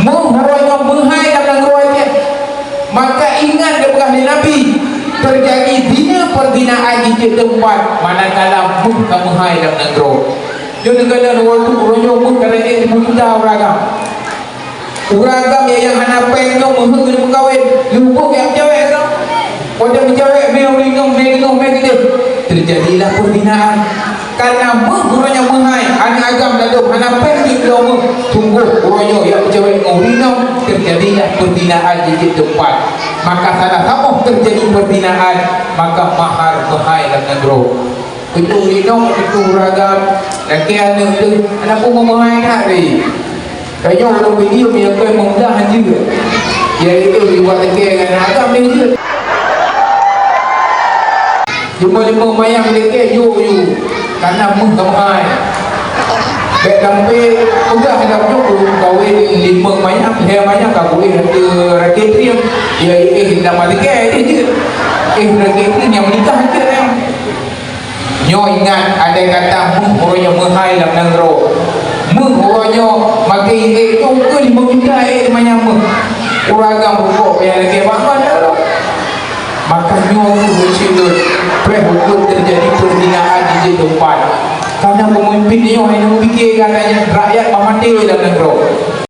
Menghorongnya menghai dalam ruangnya. Maka ingat kepada Nabi terjadi zina perzinaan di tempat manakala menghai dalam negeri. Jadi kalau waktu orangnya menghai muda beragam. Uragam yang anak pengen menghubungi kawin lupa yang cewek tu. Pada cewek mengingong gitu. Terjadilah perzinaan. Karena orangnya menghai anak agam lalu anak pengen belum tunggu orangnya yang cewek ngorino terjadilah perzinaan di tempat. Maka salah satu terjadi perzinaan maka mahar menghai dalam negeri. Itu minum itu ragam laki anak pun menghai tak ni. Kayaknya orang video yang kau memudahan juga. Iaitu dibuat laki dengan agam ni je. Jumpa mayang laki you karena menghai. Baik sampai udah ada pun kahwin 5 mayang, 2 mayang kahwin ada raketri yang dah mati ke dia je. Raketri yang menikah je yang. Nyo ingat ada kata menghorongnya menghai dalam negeri. Menghorongnya makin itu ke 5 juta mayang uragam pokok yang lagi mana dah. Maka nyo bersyukur prehukum terjadi perzinaan di tempat. Karena pemimpin dia yang memikir katanya rakyat mati dalam negeri.